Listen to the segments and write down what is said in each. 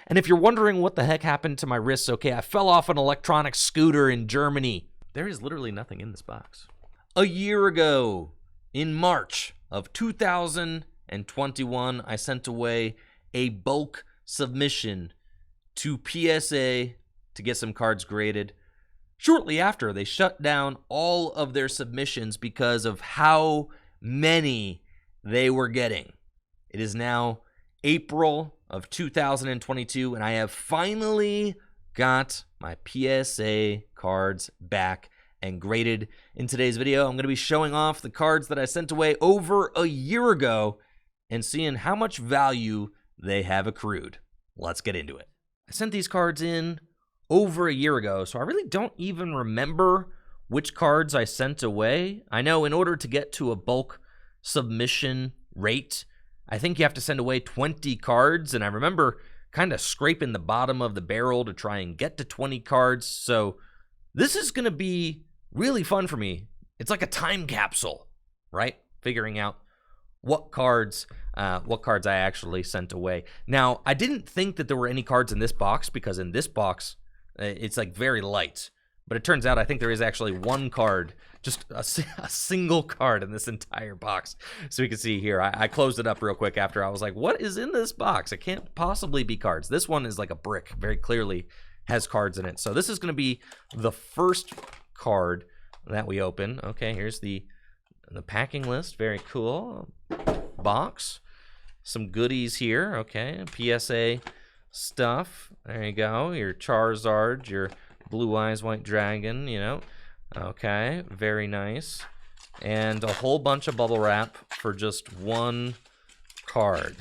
And if you're wondering what the heck happened to my wrists, okay, I fell off an electronic scooter in Germany. There is literally nothing in this box. A year ago, in March of 2021, I sent away a bulk submission to PSA to get some cards graded. Shortly after, they shut down all of their submissions because of how many they were getting. It is now April of 2022, and I have finally got my PSA cards back and graded. In today's video, I'm going to be showing off the cards that I sent away over a year ago and seeing how much value they have accrued. Let's get into it. I sent these cards in over a year ago, so I really don't even remember which cards I sent away. I know in order to get to a bulk submission rate, I think you have to send away 20 cards, and I remember kind of scraping the bottom of the barrel to try and get to 20 cards, so this is going to be really fun for me. It's like a time capsule, right? Figuring out what cards I actually sent away. Now, I didn't think that there were any cards in this box, because in this box, it's like very light. But it turns out I think there is actually one card, just a single card in this entire box. So you can see here, I closed it up real quick after I was like, what is in this box? It can't possibly be cards. This one is like a brick, very clearly has cards in it. So this is going to be the first card that we open. Okay, here's the packing list. Very cool. Box. Some goodies here. Okay, PSA stuff. There you go. Your Charizard, your Blue Eyes White Dragon, you know. Okay, very nice. And a whole bunch of bubble wrap for just one card.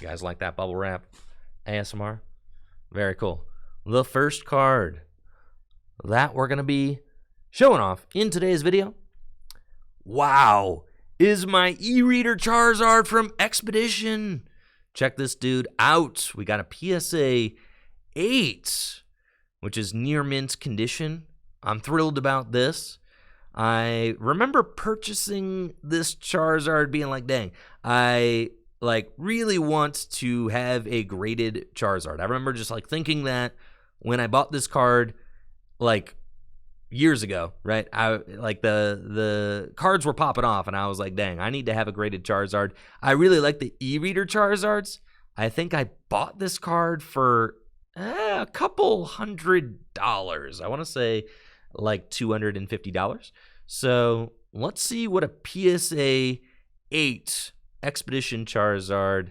You guys like that bubble wrap ASMR? Very cool. The first card that we're going to be showing off in today's video, wow, is my e-reader Charizard from Expedition. Check this dude out. We got a PSA 8, which is near mint condition. I'm thrilled about this. I remember purchasing this Charizard being like, dang, I like really want to have a graded Charizard. I remember just like thinking that when I bought this card like years ago, right? I like the cards were popping off and I was like, dang, I need to have a graded Charizard. I really like the e-reader Charizards. I think I bought this card for a couple $100. I want to say like $250. So let's see what a PSA 8 Expedition Charizard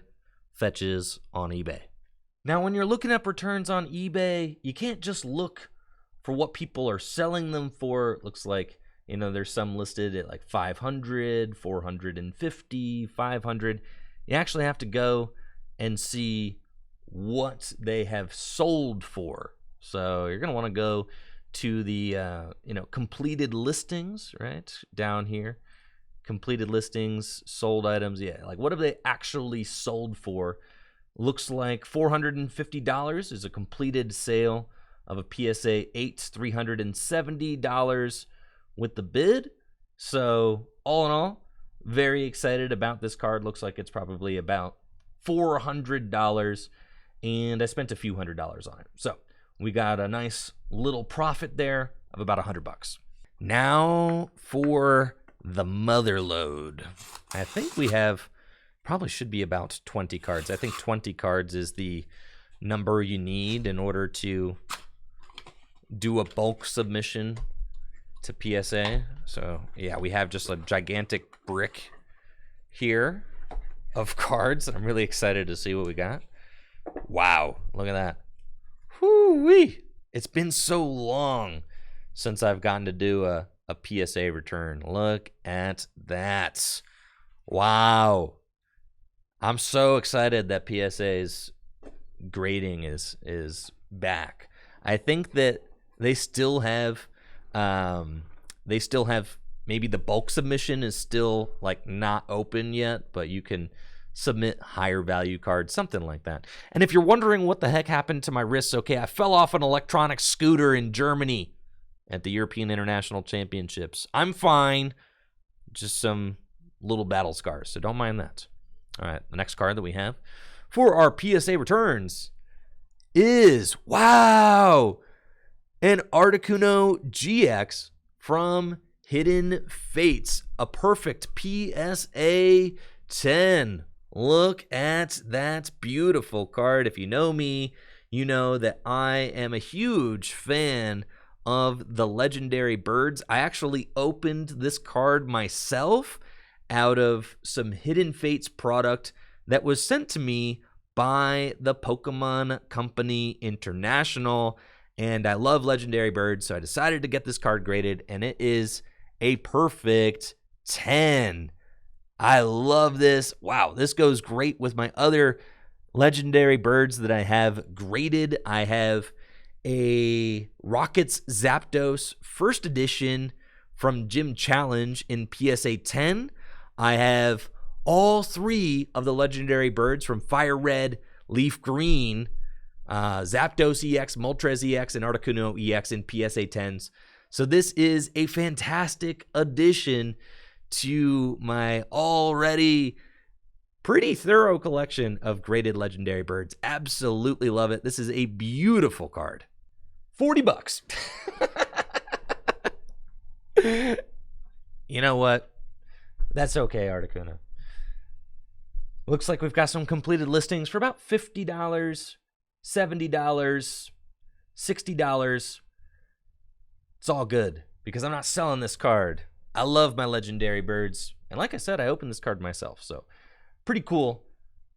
fetches on eBay. Now, when you're looking up returns on eBay, you can't just look for what people are selling them for. It looks like, you know, there's some listed at like 500, 450, 500. You actually have to go and see what they have sold for. So you're going to want to go to the, completed listings, right? Down here. Completed listings, sold items. Yeah, like what have they actually sold for? Looks like $450 is a completed sale of a PSA 8, $370 with the bid. So all in all, very excited about this card. Looks like it's probably about $400, and I spent a few $100s on it. So we got a nice little profit there of about $100. Now for the mother load. I think we have, probably should be about 20 cards. I think 20 cards is the number you need in order to do a bulk submission to PSA. So yeah, we have just a gigantic brick here of cards. I'm really excited to see what we got. Wow, look at that. Whoo-wee. It's been so long since I've gotten to do a PSA return. Look at that. Wow. I'm so excited that PSA's grading is back. I think that they still have maybe the bulk submission is still like not open yet, but you can submit higher value cards, something like that. And if you're wondering what the heck happened to my wrists, okay, I fell off an electronic scooter in Germany at the European International Championships. I'm fine, just some little battle scars, so don't mind that. All right, the next card that we have, for our PSA returns is, wow, an Articuno GX from Hidden Fates. A perfect PSA 10. Look at that beautiful card. If you know me, you know that I am a huge fan of the legendary birds. I actually opened this card myself out of some Hidden Fates product that was sent to me by the Pokemon Company International. And I love legendary birds, so I decided to get this card graded, and it is a perfect 10. I love this. Wow, this goes great with my other legendary birds that I have graded. I have a Rockets Zapdos first edition from Gym Challenge in PSA 10. I have all three of the legendary birds from Fire Red, Leaf Green, Zapdos EX, Moltres EX, and Articuno EX in PSA 10s. So this is a fantastic addition to my already pretty thorough collection of graded legendary birds. Absolutely love it. This is a beautiful card. $40. You know what? That's okay, Articuno. Looks like we've got some completed listings for about $50, $70, $60. It's all good because I'm not selling this card. I love my legendary birds. And like I said, I opened this card myself. So pretty cool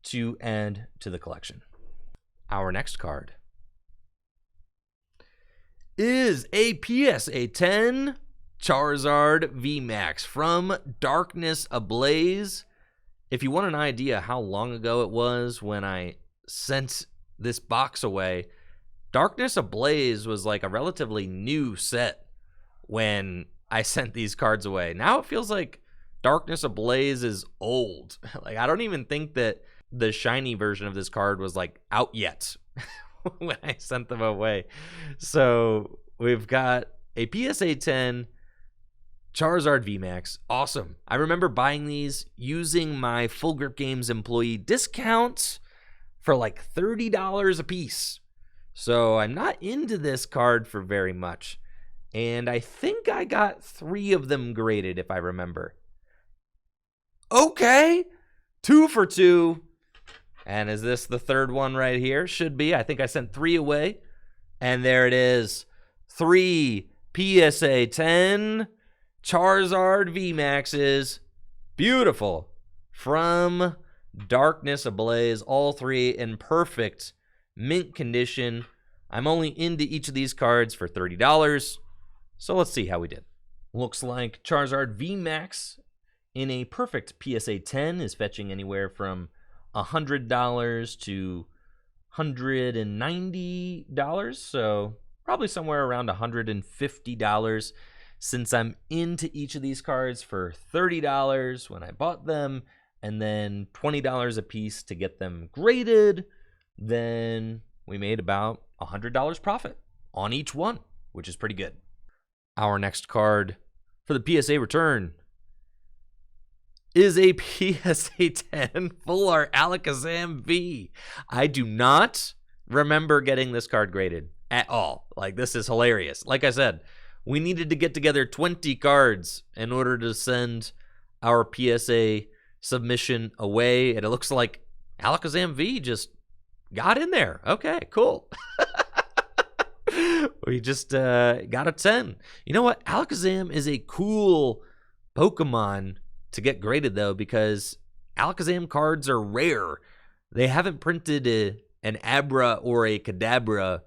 to add to the collection. Our next card is a PSA 10 Charizard VMAX from Darkness Ablaze. If you want an idea how long ago it was when I sent this box away, Darkness Ablaze was like a relatively new set when I sent these cards away. Now it feels like Darkness Ablaze is old. Like, I don't even think that the shiny version of this card was like out yet when I sent them away. So we've got a PSA 10 Charizard VMAX. Awesome. I remember buying these using my Full Grip Games employee discount for like $30 a piece. So I'm not into this card for very much. And I think I got 3 of them graded, if I remember. Okay. 2 for 2. And is this the third one right here? Should be. I think I sent 3 away. And there it is. 3 PSA 10 Charizard VMAXs. Beautiful. From Darkness Ablaze. All 3 in perfect mint condition. I'm only into each of these cards for $30. So let's see how we did. Looks like Charizard VMAX in a perfect PSA 10 is fetching anywhere from $100 to $190. So probably somewhere around $150 since I'm into each of these cards for $30 when I bought them, and then $20 a piece to get them graded. Then we made about $100 profit on each one, which is pretty good. Our next card for the PSA return is a PSA 10 Full Art Alakazam V. I do not remember getting this card graded at all. Like, this is hilarious. Like I said, we needed to get together 20 cards in order to send our PSA submission away, and it looks like Alakazam V just got in there. Okay, cool. We just got a 10. You know what? Alakazam is a cool Pokemon to get graded, though, because Alakazam cards are rare. They haven't printed an Abra or a Kadabra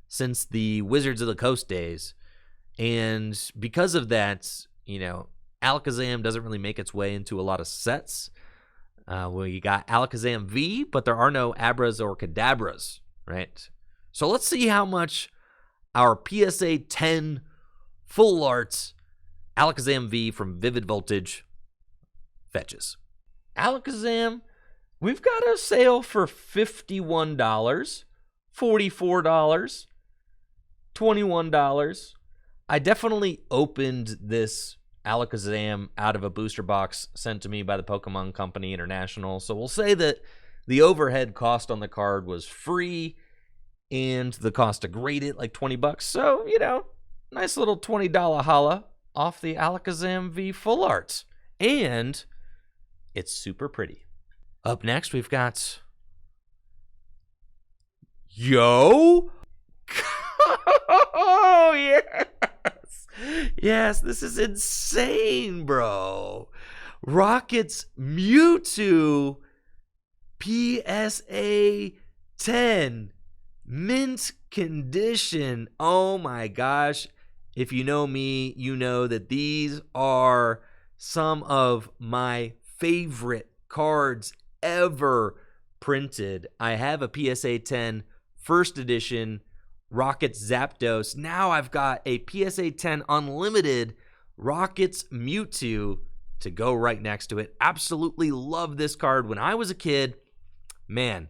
since the Wizards of the Coast days. And because of that, you know, Alakazam doesn't really make its way into a lot of sets. We got Alakazam V, but there are no Abras or Kadabras, right? So let's see how much our PSA 10 Full Art Alakazam V from Vivid Voltage fetches. Alakazam, we've got a sale for $51, $44, $21. I definitely opened this Alakazam out of a booster box sent to me by the Pokemon Company International. So we'll say that The overhead cost on the card was free, and the cost to grade it like $20. So, you know, nice little $20 holla off the Alakazam V full art. And it's super pretty. Up next, we've got... Yo! Oh, yes! Yes, this is insane, bro. Rocket's Mewtwo PSA 10 mint condition. Oh my gosh. If you know me, you know that these are some of my favorite cards ever printed. I have a PSA 10 first edition Rockets Zapdos. Now I've got a PSA 10 Unlimited Rockets Mewtwo to go right next to it. Absolutely love this card. When I was a kid, man,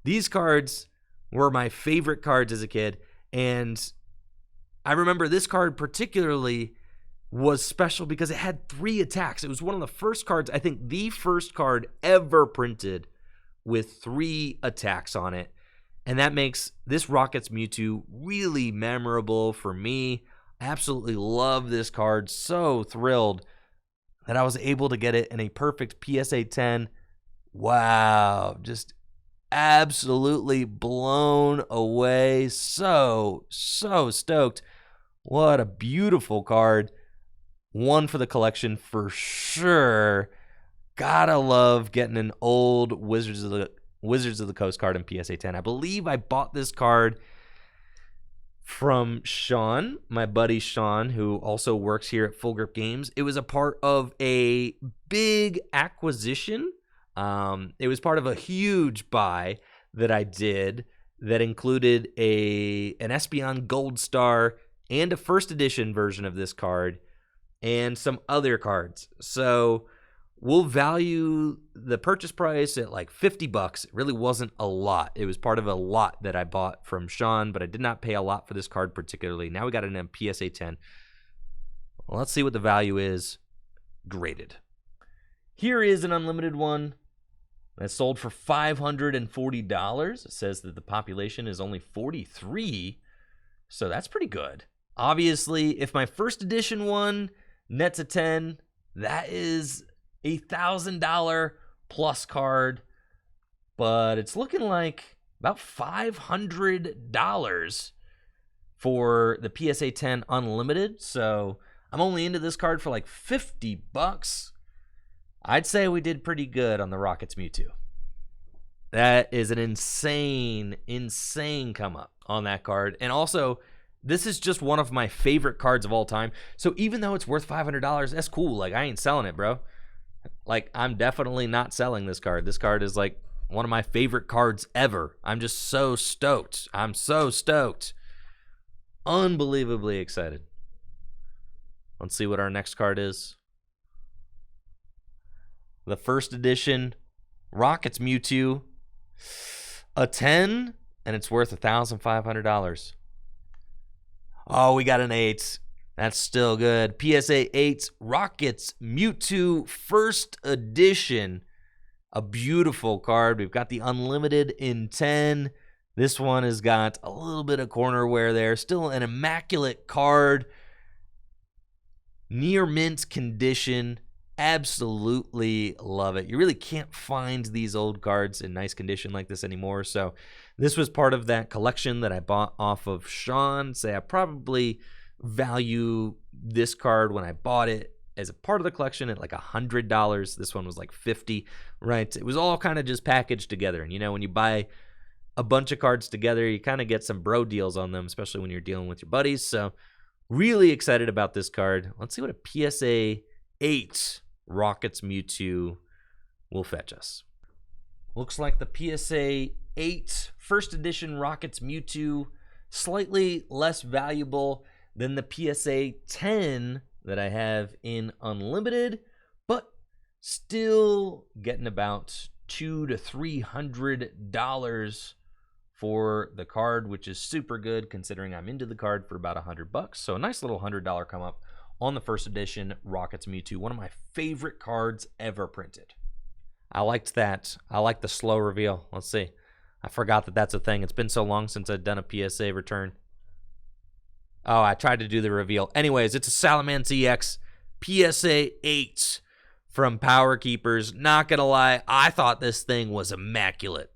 these cards were my favorite cards as a kid. And I remember this card particularly was special because it had 3 attacks. It was one of the first cards, I think the first card ever printed with 3 attacks on it. And that makes this Rockets Mewtwo really memorable for me. I absolutely love this card. So thrilled that I was able to get it in a perfect PSA 10. Wow. Just absolutely blown away. So stoked. What a beautiful card. One for the collection for sure. Gotta love getting an old Wizards of the Coast card in PSA 10. I believe I bought this card from Sean, my buddy Sean, who also works here at Full Grip Games. It was a part of a big acquisition. It was part of a huge buy that I did that included an Espeon Gold Star and a first edition version of this card and some other cards. So we'll value the purchase price at like $50. It really wasn't a lot. It was part of a lot that I bought from Sean, but I did not pay a lot for this card particularly. Now we got it in a PSA 10. Well, let's see what the value is graded. Here is an unlimited one that sold for $540. It says that the population is only 43, so that's pretty good. Obviously, if my first edition one nets a 10, that is a $1,000 plus card, but it's looking like about $500 for the PSA 10 Unlimited, so I'm only into this card for like $50. I'd say we did pretty good on the Rockets Mewtwo. That is an insane come up on that card. And also, this is just one of my favorite cards of all time. So even though it's worth $500, that's cool. Like, I ain't selling it, bro. Like, I'm definitely not selling this card. This card is like one of my favorite cards ever. I'm just so stoked. I'm so stoked. Unbelievably excited. Let's see what our next card is. The first edition Rockets Mewtwo, a 10, and it's worth $1,500. Oh, we got an 8. That's still good. PSA 8 Rockets Mewtwo first edition. A beautiful card. We've got the Unlimited in 10. This one has got a little bit of corner wear there. Still an immaculate card. Near mint condition. Absolutely love it. You really can't find these old cards in nice condition like this anymore. So this was part of that collection that I bought off of Sean. Say I probably value this card when I bought it as a part of the collection at like $100. This one was like $50, right? It was all kind of just packaged together. And you know, when you buy a bunch of cards together, you kind of get some bro deals on them, especially when you're dealing with your buddies. So really excited about this card. Let's see what a PSA 8 Rockets Mewtwo will fetch us. Looks like the PSA 8 first edition Rockets Mewtwo slightly less valuable than the PSA 10 that I have in Unlimited, but still getting about $200 to $300 for the card, which is super good considering I'm into the card for about $100. So a nice little $100 come up on the first edition Rockets Mewtwo, one of my favorite cards ever printed. I liked that. I like the slow reveal. Let's see. I forgot that that's a thing. It's been so long since I've done a PSA return. Oh, I tried to do the reveal. Anyways, it's a Salamence EX PSA 8 from Power Keepers. Not going to lie, I thought this thing was immaculate.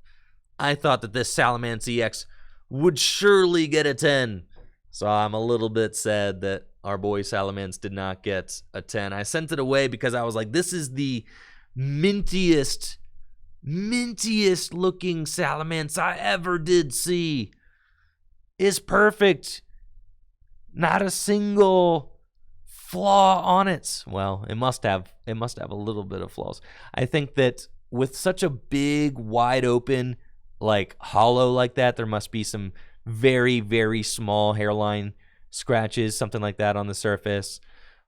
I thought that this Salamence EX would surely get a 10. So I'm a little bit sad that our boy Salamence did not get a 10. I sent it away because I was like, this is the mintiest looking Salamence I ever did see. It's perfect. Not a single flaw on it. Well, it must have a little bit of flaws. I think that with such a big, wide open, like hollow like that, there must be some very, very small hairline scratches, something like that on the surface.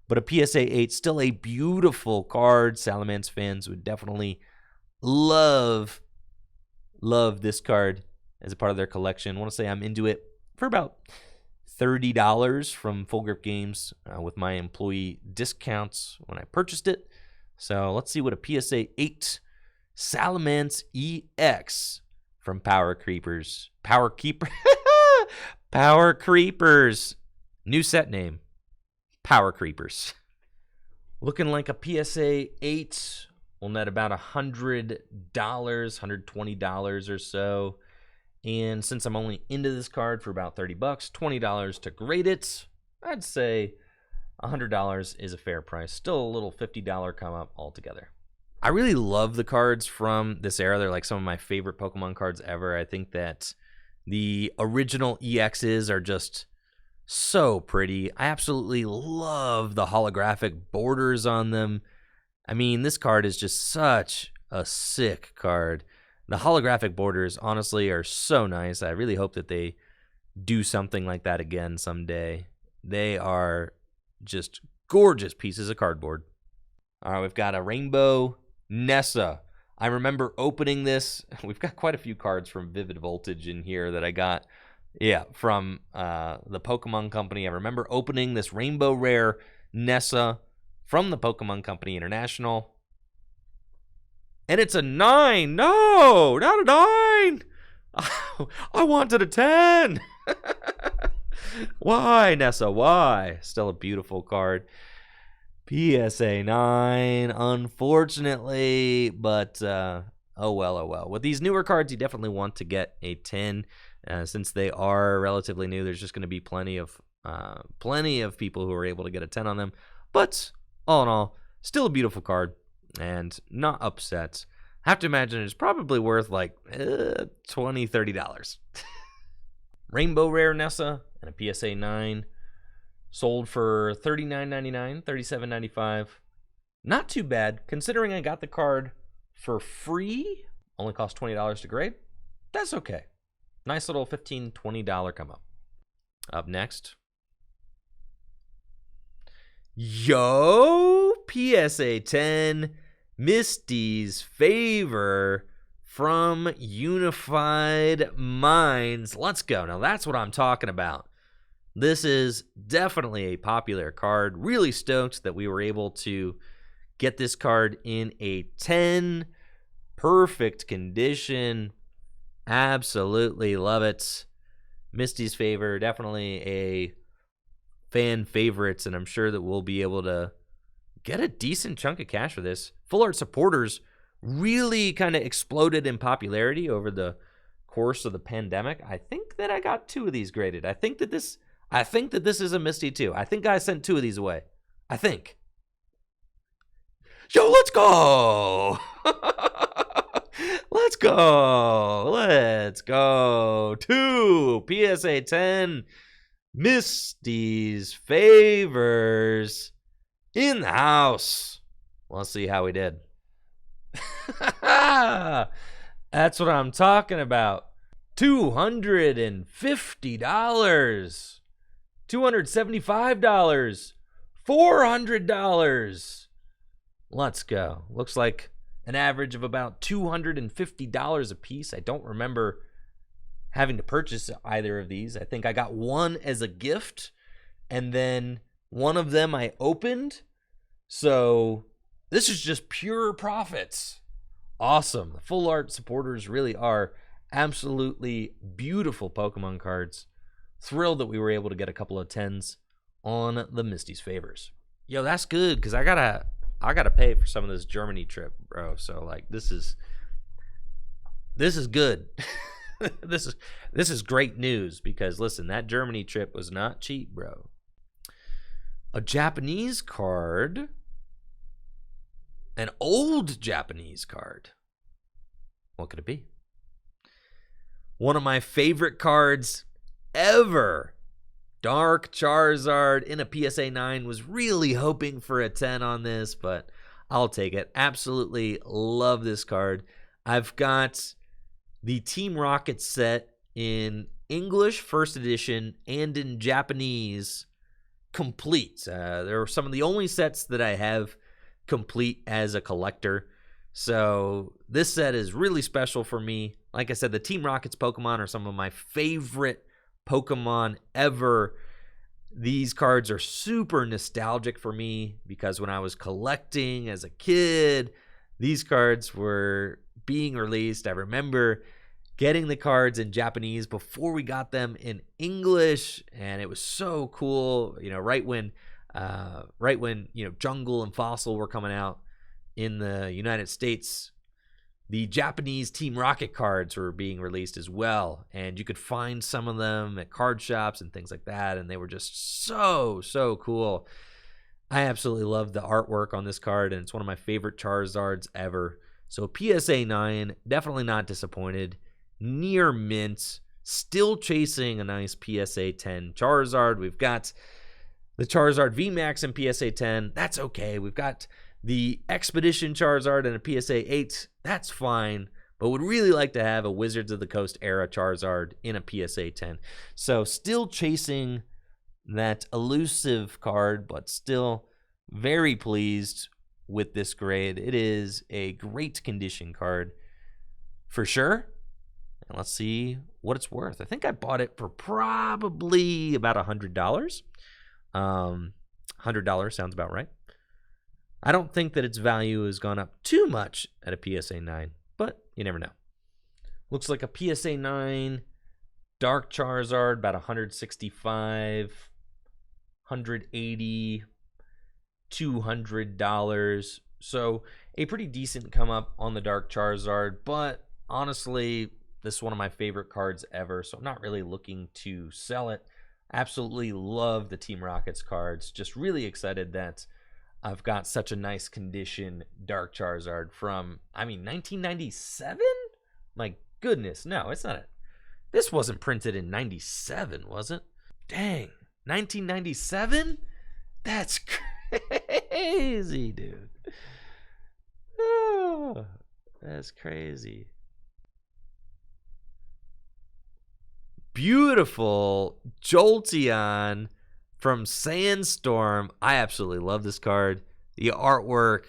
But a PSA 8, still a beautiful card. Salamence fans would definitely love this card as a part of their collection. I want to say I'm into it for about $30 from Full Grip Games with my employee discounts when I purchased it. So let's see what a PSA 8 Salamence EX from Power Creepers. Power Creepers. New set name. Power Creepers. Looking like a PSA 8 will net about $100, $120 or so. And since I'm only into this card for about $30, $20 to grade it, I'd say $100 is a fair price. Still a little $50 come up altogether. I really love the cards from this era. They're like some of my favorite Pokemon cards ever. I think that the original EXs are just so pretty. I absolutely love the holographic borders on them. I mean, this card is just such a sick card. The holographic borders, honestly, are so nice. I really hope that they do something like that again someday. They are just gorgeous pieces of cardboard. All right, we've got a Rainbow Nessa. I remember opening this. We've got quite a few cards from Vivid Voltage in here that I got, from the Pokemon Company. I remember opening this Rainbow Rare Nessa from the Pokemon Company International. And it's a 9. No, not a 9. I wanted a 10. Why, Nessa? Why? Still a beautiful card. PSA 9, unfortunately. But, oh well. With these newer cards, you definitely want to get a 10. Since they are relatively new, there's just going to be plenty of people who are able to get a 10 on them. But, all in all, still a beautiful card. And not upset. I have to imagine it's probably worth like $20, $30. Rainbow Rare Nessa and a PSA 9 sold for $39.99, $37.95. Not too bad considering I got the card for free. Only cost $20 to grade. That's okay. Nice little $15, $20 come up. Up next. Yo, PSA 10, Misty's Favor from Unified Minds. Let's go. Now, that's what I'm talking about. This is definitely a popular card. Really stoked that we were able to get this card in a 10. Perfect condition. Absolutely love it. Misty's Favor, definitely a fan favorites, and I'm sure that we'll be able to get a decent chunk of cash for this. Full Art Supporters really kind of exploded in popularity over the course of the pandemic. I think that I got 2 of these graded. I think that this is a Misty too. I think I sent 2 of these away. I think. Yo, let's go. Let's go. 2 PSA 10 Misty's Favors in the house. Let's see how we did. That's what I'm talking about. $250, $275, $400. Let's go. Looks like an average of about $250 a piece. I don't remember having to purchase either of these. I think I got one as a gift, and then one of them I opened. So this is just pure profits awesome. The full art supporters really are absolutely beautiful Pokemon cards. Thrilled that we were able to get a couple of 10s on the Misty's favors. Yo, that's good, because I gotta pay for some of this Germany trip, bro. So like this is good. this is great news, because listen, that Germany trip was not cheap, bro. A Japanese card. An old Japanese card. What could it be? One of my favorite cards ever. Dark Charizard in a PSA 9. Was really hoping for a 10 on this, but I'll take it. Absolutely love this card. I've got the Team Rocket set in English first edition and in Japanese complete. They're some of the only sets that I have complete as a collector. So this set is really special for me. Like I said, the Team Rocket's Pokemon are some of my favorite Pokemon ever. These cards are super nostalgic for me, because when I was collecting as a kid, these cards were being released. I remember getting the cards in Japanese before we got them in English, and it was so cool. You know, right when Jungle and Fossil were coming out in the United States, the Japanese Team Rocket cards were being released as well, and you could find some of them at card shops and things like that, and they were just so cool. I absolutely love the artwork on this card, and it's one of my favorite Charizards ever. So PSA 9, definitely not disappointed. Near mint, still chasing a nice PSA 10 Charizard. We've got the Charizard VMAX in PSA 10. That's okay. We've got the Expedition Charizard and a PSA 8. That's fine. But would really like to have a Wizards of the Coast era Charizard in a PSA 10. So still chasing that elusive card, but still very pleased with this grade. It is a great condition card for sure. And let's see what it's worth. I think I bought it for probably about $100. $100 sounds about right. I don't think that its value has gone up too much at a PSA 9, but you never know. Looks like a PSA 9 Dark Charizard, about 165, 180, $200. So a pretty decent come up on the Dark Charizard, but honestly, this is one of my favorite cards ever, so I'm not really looking to sell it. Absolutely love the Team Rockets cards. Just really excited that I've got such a nice condition Dark Charizard from, 1997? My goodness, no, it's not it. This wasn't printed in 97, was it? Dang, 1997? That's crazy, dude. No, that's crazy. Beautiful Jolteon from Sandstorm. I absolutely love this card. The artwork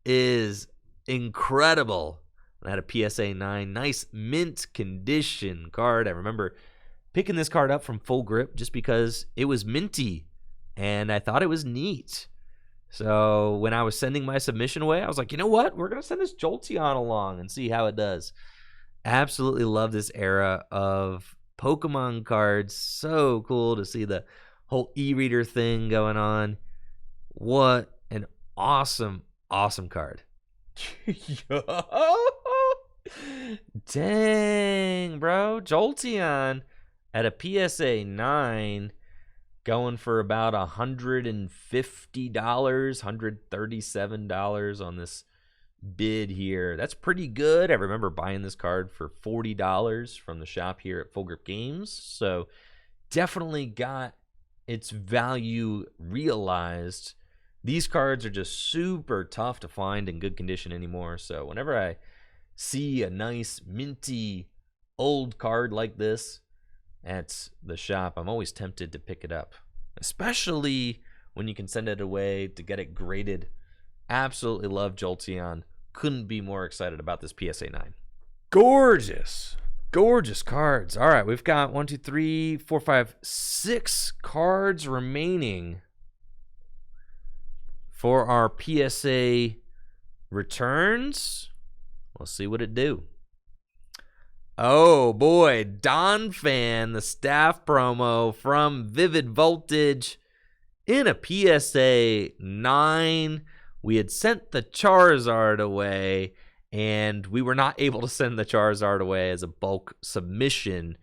is incredible. I had a PSA 9. Nice mint condition card. I remember picking this card up from Full Grip just because it was minty, and I thought it was neat. So when I was sending my submission away, I was like, you know what? We're going to send this Jolteon along and see how it does. Absolutely love this era of Pokemon cards. So cool to see the whole e-reader thing going on. What an awesome card. Dang, bro. Jolteon at a PSA 9 going for about $150, $137 on this bid here. That's pretty good. I remember buying this card for $40 from the shop here at Full Grip Games. So definitely got its value realized. These cards are just super tough to find in good condition anymore. So whenever I see a nice minty old card like this at the shop, I'm always tempted to pick it up, especially when you can send it away to get it graded. Absolutely love Jolteon. Couldn't be more excited about this PSA 9. Gorgeous cards. All right, we've got 1, 2, 3, 4, 5, 6 cards remaining for our PSA returns. We'll see what it do. Oh boy, Donphan, the staff promo from Vivid Voltage in a PSA 9. We had sent the Charizard away, and we were not able to send the Charizard away as a bulk submission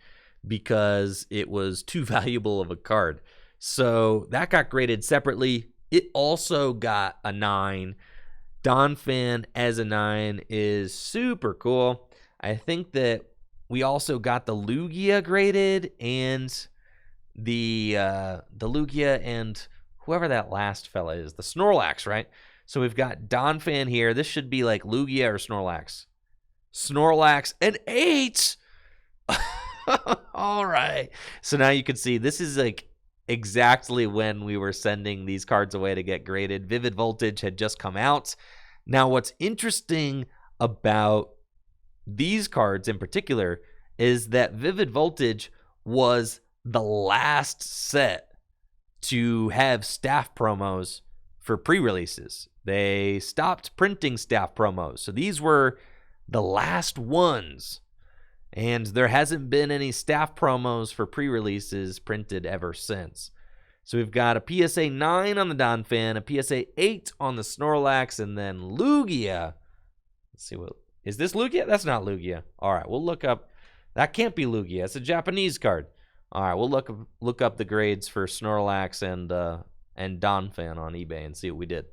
because it was too valuable of a card. So that got graded separately. It also got a 9. Donphan as a 9 is super cool. I think that we also got the Lugia graded and the Lugia and whoever that last fella is, the Snorlax, right? So we've got Donphan here. This should be like Lugia or Snorlax. Snorlax, an 8! All right. So now you can see this is like exactly when we were sending these cards away to get graded. Vivid Voltage had just come out. Now what's interesting about these cards in particular is that Vivid Voltage was the last set to have staff promos for pre-releases. They stopped printing staff promos. So these were the last ones. And there hasn't been any staff promos for pre-releases printed ever since. So we've got a PSA 9 on the Donphan, a PSA 8 on the Snorlax, and then Lugia. Let's see what... Is this Lugia? That's not Lugia. All right, we'll look up... That can't be Lugia. It's a Japanese card. All right, we'll look up the grades for Snorlax and Donphan on eBay and see what we did.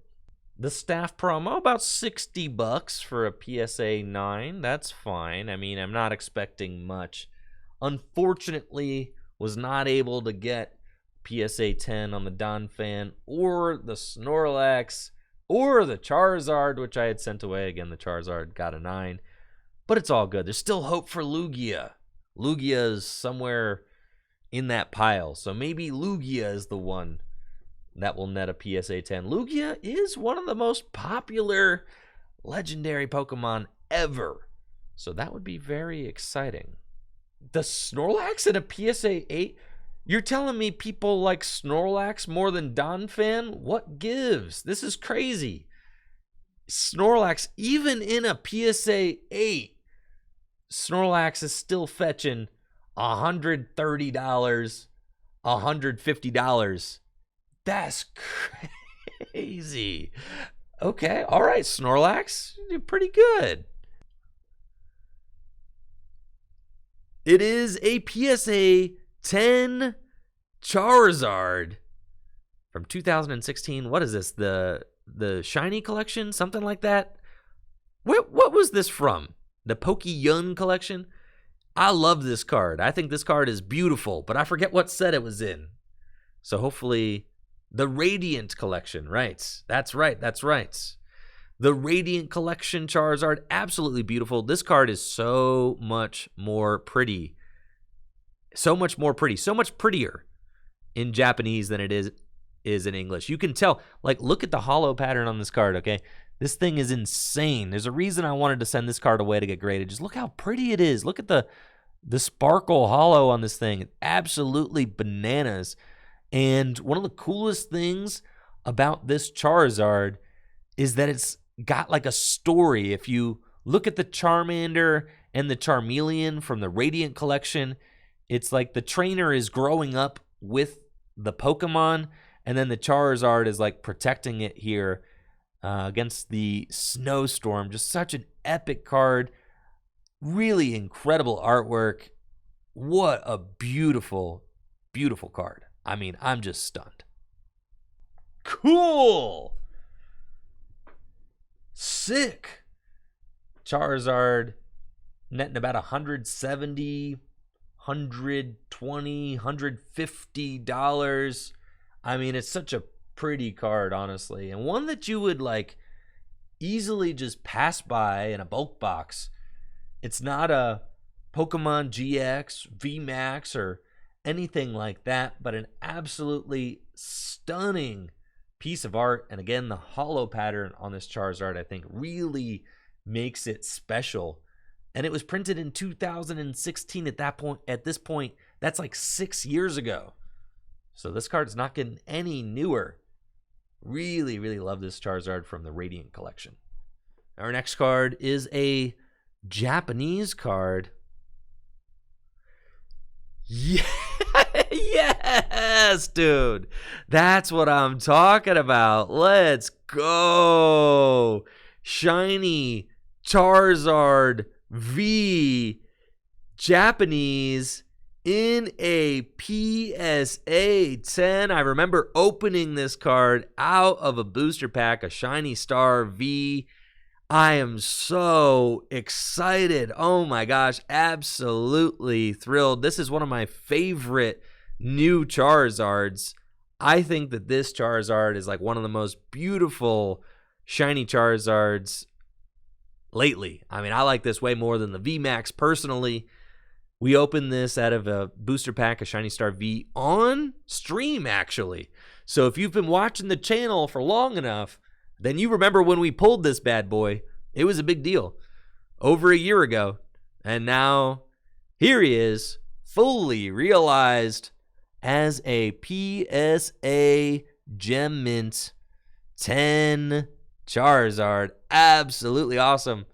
The staff promo, about $60 for a PSA 9. That's fine. I mean, I'm not expecting much. Unfortunately, was not able to get PSA 10 on the Donphan or the Snorlax or the Charizard, which I had sent away. Again, the Charizard got a 9. But it's all good. There's still hope for Lugia. Lugia is somewhere in that pile. So maybe Lugia is the one that will net a PSA 10. Lugia is one of the most popular legendary Pokemon ever. So that would be very exciting. The Snorlax at a PSA 8? You're telling me people like Snorlax more than Donphan? What gives? This is crazy. Snorlax, even in a PSA 8, Snorlax is still fetching $130, $150. That's crazy. Okay, all right, Snorlax, you're pretty good. It is a PSA 10 Charizard from 2016. What is this? The Shiny Collection? Something like that? What was this from? The Pokémon Collection? I love this card. I think this card is beautiful, but I forget what set it was in. So hopefully... The Radiant Collection, right. That's right. The Radiant Collection Charizard, absolutely beautiful. This card is so much more pretty. So much prettier in Japanese than it is in English. You can tell, like, look at the holo pattern on this card, okay? This thing is insane. There's a reason I wanted to send this card away to get graded. Just look how pretty it is. Look at the sparkle holo on this thing. Absolutely bananas. And one of the coolest things about this Charizard is that it's got like a story. If you look at the Charmander and the Charmeleon from the Radiant Collection, it's like the trainer is growing up with the Pokemon, and then the Charizard is like protecting it here against the snowstorm. Just such an epic card. Really incredible artwork. What a beautiful, beautiful card. I mean, I'm just stunned. Cool. Sick. Charizard netting about $170, $120, $150. I mean, it's such a pretty card, honestly. And one that you would, like, easily just pass by in a bulk box. It's not a Pokemon GX, VMAX, or anything like that, but an absolutely stunning piece of art. And again, the holo pattern on this Charizard, I think, really makes it special. And it was printed in 2016 at this point. That's like 6 years ago. So this card's not getting any newer. Really, really love this Charizard from the Radiant Collection. Our next card is a Japanese card. Yeah. Yes, dude. That's what I'm talking about. Let's go. Shiny Charizard V Japanese in a PSA 10. I remember opening this card out of a booster pack, a Shiny Star V. I am so excited. Oh my gosh, absolutely thrilled. This is one of my favorite new Charizards. I think that this Charizard is like one of the most beautiful shiny Charizards lately. I mean, I like this way more than the VMAX personally. We opened this out of a booster pack, a Shiny Star V, on stream, actually. So if you've been watching the channel for long enough, then you remember when we pulled this bad boy. It was a big deal over a year ago. And now here he is, fully realized as a PSA Gem Mint 10 Charizard. Absolutely awesome.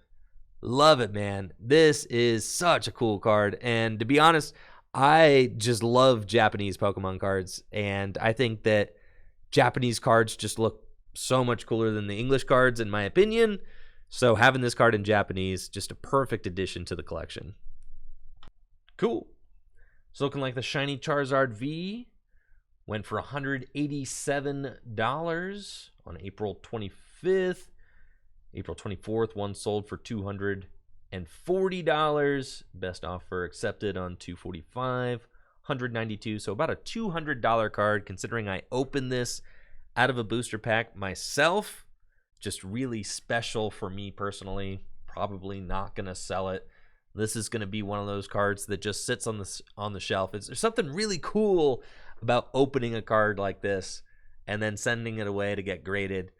Love it, man. This is such a cool card. And to be honest, I just love Japanese Pokemon cards. And I think that Japanese cards just look so much cooler than the English cards, in my opinion. So having this card in Japanese, just a perfect addition to the collection. Cool. It's looking like the shiny Charizard V went for $187 on April 25th. April 24th, one sold for $240. Best offer accepted on $245. $192, so about a $200 card, considering I opened this out of a booster pack myself. Just really special for me personally. Probably not gonna sell it. This is gonna be one of those cards that just sits on the shelf. There's something really cool about opening a card like this and then sending it away to get graded.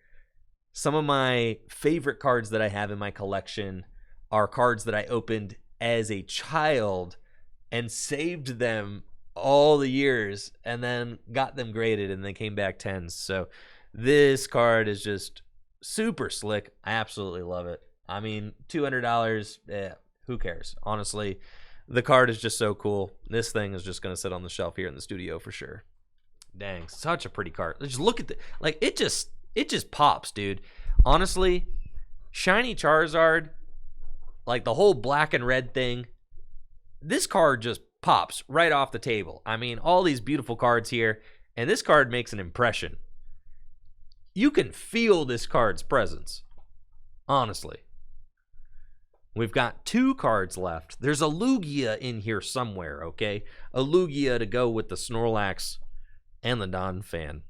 Some of my favorite cards that I have in my collection are cards that I opened as a child and saved them all the years and then got them graded and they came back 10s. So this card is just super slick. I absolutely love it. I mean, $200, who cares? Honestly, the card is just so cool. This thing is just going to sit on the shelf here in the studio for sure. Dang, such a pretty card. Just look at the, like, it just pops, dude. Honestly, shiny Charizard, like the whole black and red thing, this card just pops right off the table. I mean, all these beautiful cards here, and this card makes an impression. You can feel this card's presence, honestly. We've got 2 cards left. There's a Lugia in here somewhere, okay? A Lugia to go with the Snorlax and the Donphan.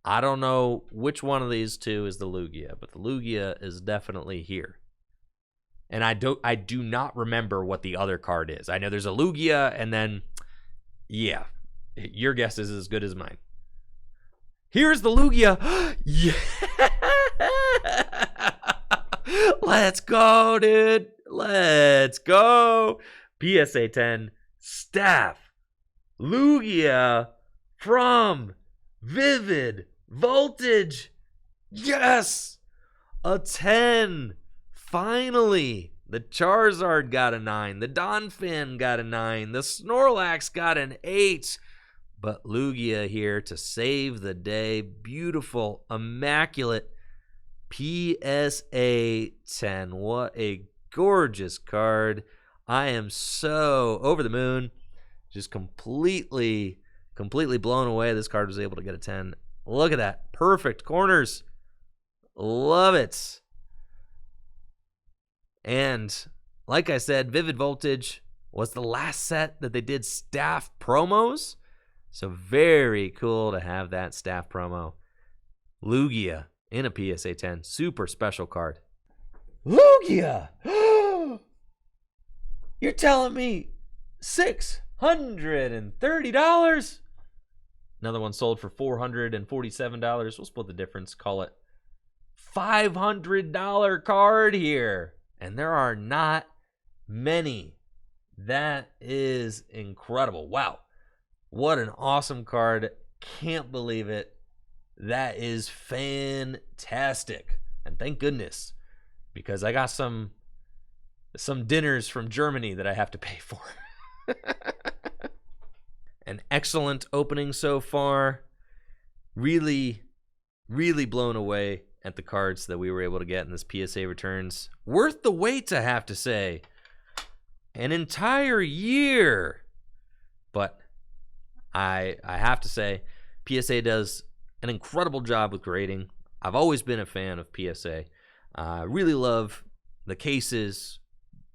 I don't know which one of these 2 is the Lugia, but the Lugia is definitely here. And I do not remember what the other card is. I know there's a Lugia, and then, yeah, your guess is as good as mine. Here's the Lugia. Yeah. Let's go, dude. Let's go. PSA 10 Staff Lugia from Vivid Voltage. Yes, a 10. Finally, the Charizard got a 9. The Donphan got a 9. The Snorlax got an 8. But Lugia here to save the day. Beautiful, immaculate PSA 10. What a gorgeous card. I am so over the moon. Just completely blown away. This card was able to get a 10. Look at that. Perfect corners. Love it. And like I said, Vivid Voltage was the last set that they did staff promos. So very cool to have that staff promo. Lugia in a PSA 10. Super special card. Lugia! You're telling me $630? Another one sold for $447. We'll split the difference. Call it $500 card here. And there are not many. That is incredible. Wow. What an awesome card. Can't believe it. That is fantastic. And thank goodness, because I got some some dinners from Germany that I have to pay for. An excellent opening so far. Really, really blown away at the cards that we were able to get in this PSA returns. Worth the wait, I have to say. An entire year. But I have to say, PSA does an incredible job with grading. I've always been a fan of PSA. I really love the cases,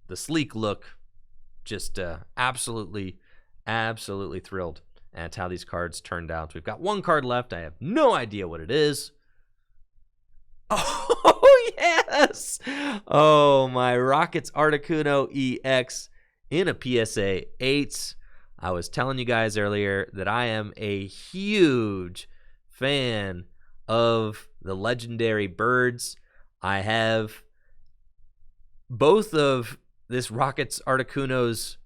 the sleek look. Just absolutely thrilled at how these cards turned out. We've got one card left. I have no idea what it is. Oh, yes! Oh, my Rockets Articuno EX in a PSA 8. I was telling you guys earlier that I am a huge fan of the legendary birds. I have both of this Rockets Articuno's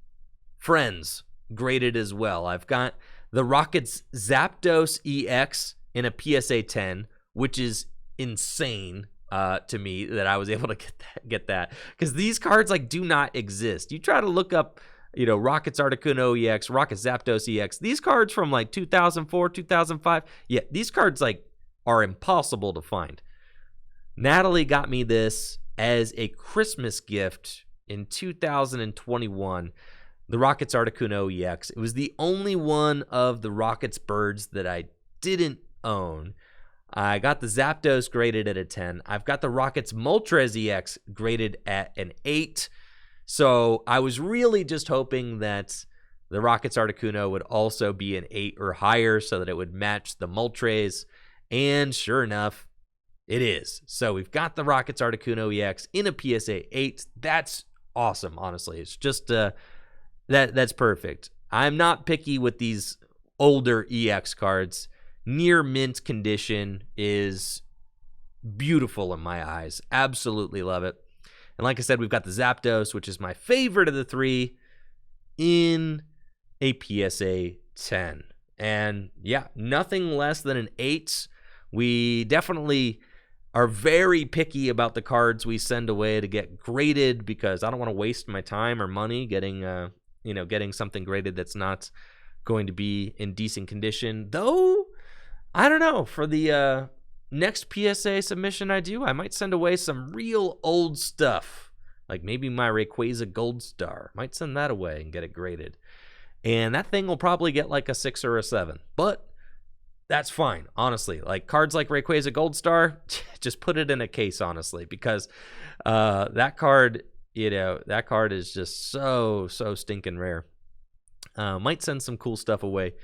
friends graded as well. I've got the Rockets Zapdos EX in a PSA 10, which is insane to me that I was able to get that, because these cards like do not exist. You try to look up, you know, Rockets Articuno EX, Rockets Zapdos EX, these cards from like 2004, 2005, yeah, these cards like are impossible to find. Natalie got me this as a Christmas gift in 2021, the Rockets Articuno EX. It was the only one of the Rockets birds that I didn't own. I got the Zapdos graded at a 10. I've got the Rockets Moltres EX graded at an 8. So I was really just hoping that the Rockets Articuno would also be an 8 or higher so that it would match the Moltres. And sure enough, it is. So we've got the Rockets Articuno EX in a PSA 8. That's awesome, honestly. It's just that's perfect. I'm not picky with these older EX cards. Near mint condition is beautiful in my eyes. Absolutely love it. And like I said, we've got the Zapdos, which is my favorite of the three, in a PSA 10. And yeah, nothing less than an 8. We definitely are very picky about the cards we send away to get graded, because I don't want to waste my time or money getting something graded that's not going to be in decent condition. Though, I don't know, for the next PSA submission I do, I might send away some real old stuff, like maybe my Rayquaza Gold Star. Might send that away and get it graded, and that thing will probably get like a 6 or a 7, but that's fine, honestly. Like cards like Rayquaza Gold Star, just put it in a case, honestly, because that card, that card is just so stinking rare. Might send some cool stuff away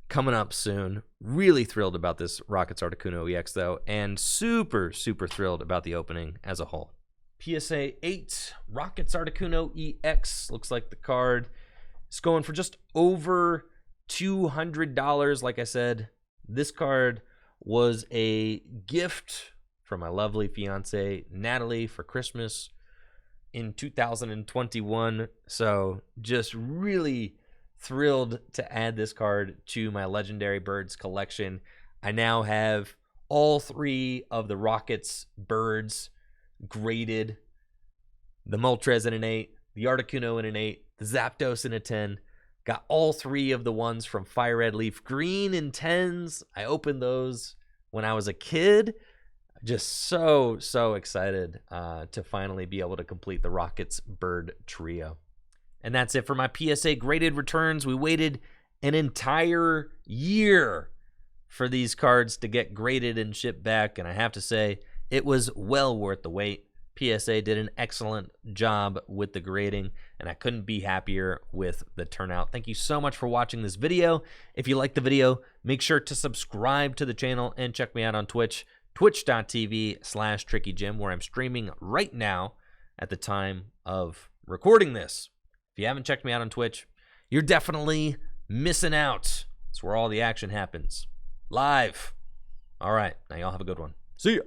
coming up soon. Really thrilled about this Rockets Articuno EX, though, and super thrilled about the opening as a whole. PSA 8 Rockets Articuno EX. Looks like the card is going for just over $200. Like I said, this card was a gift from my lovely fiance Natalie for Christmas in 2021. So just really thrilled to add this card to my Legendary Birds collection. I now have all 3 of the Rockets birds graded. The Moltres in an 8, the Articuno in an 8, the Zapdos in a 10. Got all 3 of the ones from Fire Red Leaf Green in 10s. I opened those when I was a kid. Just so excited to finally be able to complete the Rockets bird trio. And that's it for my PSA graded returns. We waited an entire year for these cards to get graded and shipped back, and I have to say, it was well worth the wait. PSA did an excellent job with the grading, and I couldn't be happier with the turnout. Thank you so much for watching this video. If you liked the video, make sure to subscribe to the channel and check me out on Twitch, twitch.tv/TrickyJim, where I'm streaming right now at the time of recording this. If you haven't checked me out on Twitch, you're definitely missing out. It's where all the action happens. Live. All right. Now y'all have a good one. See ya.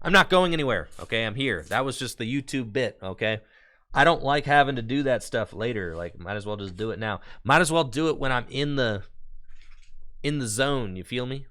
I'm not going anywhere, okay? I'm here. That was just the YouTube bit, okay? I don't like having to do that stuff later. Like, might as well just do it now. Might as well do it when I'm in the zone, you feel me?